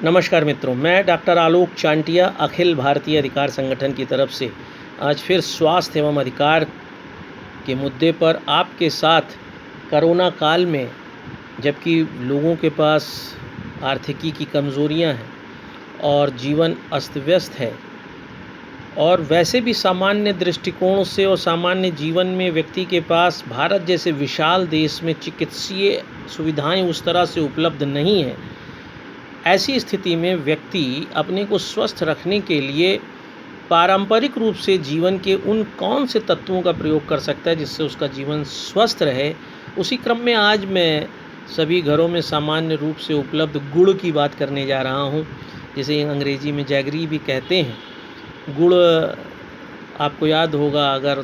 नमस्कार मित्रों, मैं डॉक्टर आलोक चांटिया अखिल भारतीय अधिकार संगठन की तरफ से आज फिर स्वास्थ्य एवं अधिकार के मुद्दे पर आपके साथ कोरोना काल में, जबकि लोगों के पास आर्थिकी की कमज़ोरियां हैं और जीवन अस्त व्यस्त है, और वैसे भी सामान्य दृष्टिकोण से और सामान्य जीवन में व्यक्ति के पास भारत जैसे विशाल देश में चिकित्सीय सुविधाएं उस तरह से उपलब्ध नहीं है। ऐसी स्थिति में व्यक्ति अपने को स्वस्थ रखने के लिए पारंपरिक रूप से जीवन के उन कौन से तत्वों का प्रयोग कर सकता है जिससे उसका जीवन स्वस्थ रहे। उसी क्रम में आज मैं सभी घरों में सामान्य रूप से उपलब्ध गुड़ की बात करने जा रहा हूँ, जिसे अंग्रेजी में जैगरी भी कहते हैं। गुड़ आपको याद होगा, अगर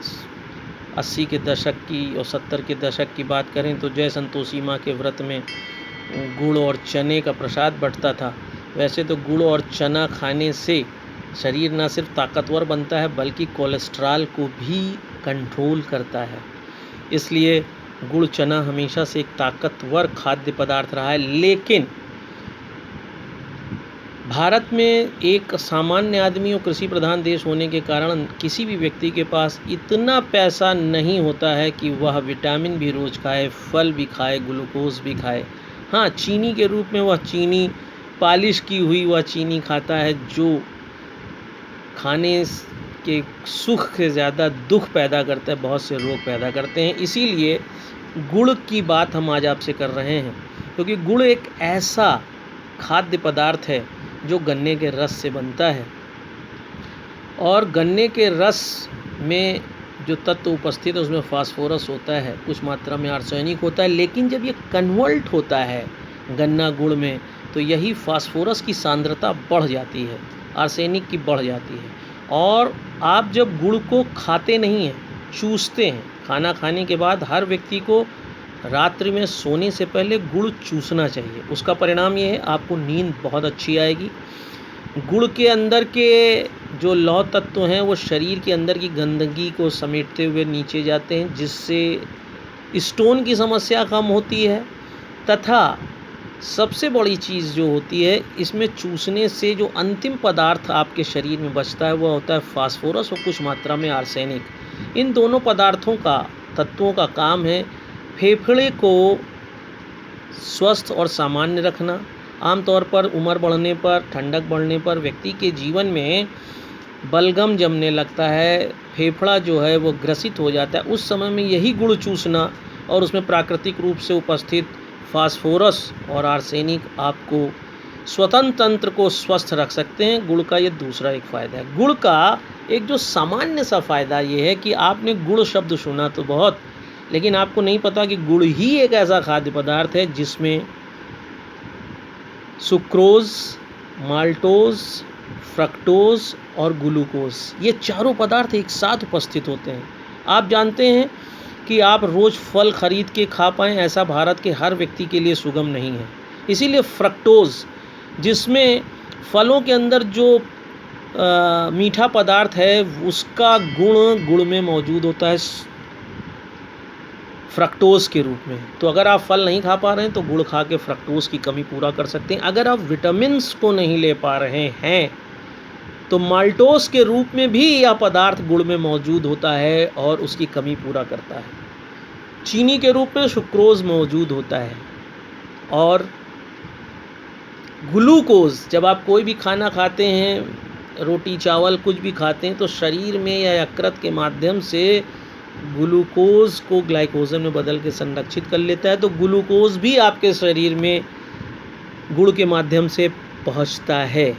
80 के दशक की और 70 के दशक की बात करें तो जय संतोषी माँ के व्रत में गुड़ और चने का प्रसाद बँटता था। वैसे तो गुड़ और चना खाने से शरीर न सिर्फ ताकतवर बनता है बल्कि कोलेस्ट्रॉल को भी कंट्रोल करता है। इसलिए गुड़ चना हमेशा से एक ताकतवर खाद्य पदार्थ रहा है। लेकिन भारत में एक सामान्य आदमी और कृषि प्रधान देश होने के कारण किसी भी व्यक्ति के पास इतना पैसा नहीं होता है कि वह विटामिन भी रोज़ खाए, फल भी खाए, ग्लूकोज भी खाए। हाँ, चीनी के रूप में वह चीनी, पालिश की हुई वह चीनी खाता है, जो खाने के सुख से ज़्यादा दुख पैदा करता है, बहुत से रोग पैदा करते हैं। इसीलिए गुड़ की बात हम आज आपसे कर रहे हैं, क्योंकि गुड़ एक ऐसा खाद्य पदार्थ है जो गन्ने के रस से बनता है, और गन्ने के रस में जो तत्व उपस्थित है उसमें फास्फोरस होता है, कुछ मात्रा में आर्सेनिक होता है। लेकिन जब ये कन्वर्ट होता है गन्ना गुड़ में, तो यही फास्फोरस की सांद्रता बढ़ जाती है, आर्सेनिक की बढ़ जाती है। और आप जब गुड़ को खाते नहीं हैं, चूसते हैं, खाना खाने के बाद हर व्यक्ति को रात्रि में सोने से पहले गुड़ चूसना चाहिए। उसका परिणाम ये है, आपको नींद बहुत अच्छी आएगी। गुड़ के अंदर के जो लौह तत्व हैं वो शरीर के अंदर की गंदगी को समेटते हुए नीचे जाते हैं, जिससे स्टोन की समस्या कम होती है। तथा सबसे बड़ी चीज़ जो होती है, इसमें चूसने से जो अंतिम पदार्थ आपके शरीर में बचता है वह होता है फास्फोरस और कुछ मात्रा में आर्सेनिक। इन दोनों पदार्थों का, तत्वों का काम है फेफड़े को स्वस्थ और सामान्य रखना। आमतौर पर उम्र बढ़ने पर, ठंडक बढ़ने पर व्यक्ति के जीवन में बलगम जमने लगता है, फेफड़ा जो है वो ग्रसित हो जाता है। उस समय में यही गुड़ चूसना और उसमें प्राकृतिक रूप से उपस्थित फास्फोरस और आर्सेनिक आपको स्वतंत्र तंत्र को स्वस्थ रख सकते हैं। गुड़ का ये दूसरा एक फ़ायदा है। गुड़ का एक जो सामान्य सा फ़ायदा ये है कि आपने गुड़ शब्द सुना तो बहुत, लेकिन आपको नहीं पता कि गुड़ ही एक ऐसा खाद्य पदार्थ है जिसमें सुक्रोज, माल्टोज, फ्रक्टोज और ग्लूकोज, ये चारों पदार्थ एक साथ उपस्थित होते हैं। आप जानते हैं कि आप रोज़ फल खरीद के खा पाएँ, ऐसा भारत के हर व्यक्ति के लिए सुगम नहीं है। इसीलिए फ्रक्टोज, जिसमें फलों के अंदर जो मीठा पदार्थ है उसका गुण गुड़ में मौजूद होता है फ्रक्टोज के रूप में। तो अगर आप फल नहीं खा पा रहे हैं तो गुड़ खा के फ्रक्टोज की कमी पूरा कर सकते हैं। अगर आप विटामिन्स को नहीं ले पा रहे हैं तो माल्टोज के रूप में भी यह पदार्थ गुड़ में मौजूद होता है और उसकी कमी पूरा करता है। चीनी के रूप में सुक्रोज मौजूद होता है, और ग्लूकोज, जब आप कोई भी खाना खाते हैं, रोटी चावल कुछ भी खाते हैं, तो शरीर में या यकृत के माध्यम से ग्लूकोज को ग्लाइकोजन में बदल के संरक्षित कर लेता है। तो ग्लूकोज भी आपके शरीर में गुड़ के माध्यम से पहुंचता है।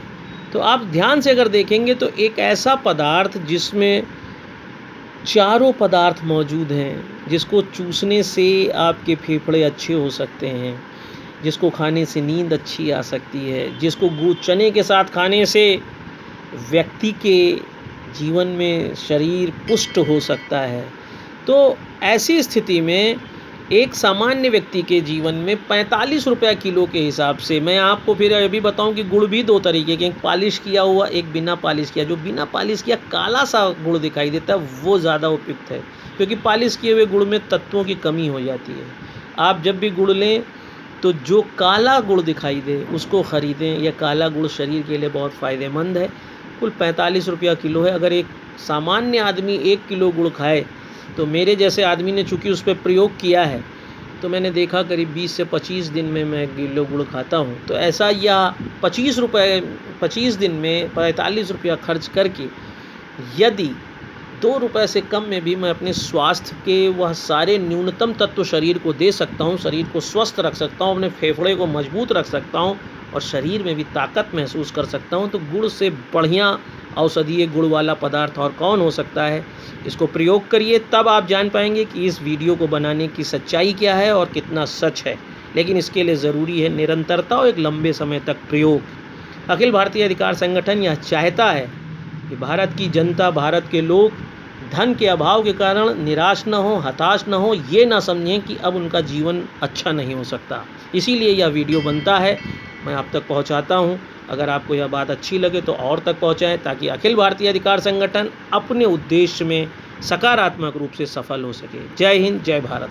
तो आप ध्यान से अगर देखेंगे तो एक ऐसा पदार्थ जिसमें चारों पदार्थ मौजूद हैं, जिसको चूसने से आपके फेफड़े अच्छे हो सकते हैं, जिसको खाने से नींद अच्छी आ सकती है, जिसको गुड़ चने के साथ खाने से व्यक्ति के जीवन में शरीर पुष्ट हो सकता है। तो ऐसी स्थिति में एक सामान्य व्यक्ति के जीवन में 45 रुपये किलो के हिसाब से, मैं आपको फिर ये भी बताऊं कि गुड़ भी दो तरीके के, एक पालिश किया हुआ, एक बिना पालिश किया। जो बिना पालिश किया काला सा गुड़ दिखाई देता है वो ज़्यादा उपयुक्त है, क्योंकि पालिश किए हुए गुड़ में तत्वों की कमी हो जाती है। आप जब भी गुड़ लें तो जो काला गुड़ दिखाई दे उसको ख़रीदें। यह काला गुड़ शरीर के लिए बहुत फ़ायदेमंद है। कुल 45 रुपया किलो है। अगर एक सामान्य आदमी 1 किलो गुड़ खाए तो मेरे जैसे आदमी ने चूँकि उस पर प्रयोग किया है तो मैंने देखा करीब 20 से 25 दिन में मैं 1 किलो गुड़ खाता हूँ। तो ऐसा या 25 दिन में 45 रुपया खर्च करके यदि 2 रुपये से कम में भी मैं अपने स्वास्थ्य के वह सारे न्यूनतम तत्व शरीर को दे सकता हूँ, शरीर को स्वस्थ रख सकता हूँ, अपने फेफड़े को मजबूत रख सकता हूँ और शरीर में भी ताकत महसूस कर सकता हूँ, तो गुड़ से बढ़िया औषधीय गुड़ वाला पदार्थ और कौन हो सकता है। इसको प्रयोग करिए, तब आप जान पाएंगे कि इस वीडियो को बनाने की सच्चाई क्या है और कितना सच है। लेकिन इसके लिए ज़रूरी है निरंतरता और एक लंबे समय तक प्रयोग। अखिल भारतीय अधिकार संगठन यह चाहता है कि भारत की जनता, भारत के लोग धन के अभाव के कारण निराश न हो, हताश न हो, ये ना समझें कि अब उनका जीवन अच्छा नहीं हो सकता। इसीलिए यह वीडियो बनता है, मैं आप तक पहुंचाता हूं। अगर आपको यह बात अच्छी लगे तो और तक पहुंचाएं ताकि अखिल भारतीय अधिकार संगठन अपने उद्देश्य में सकारात्मक रूप से सफल हो सके। जय हिंद, जय भारत।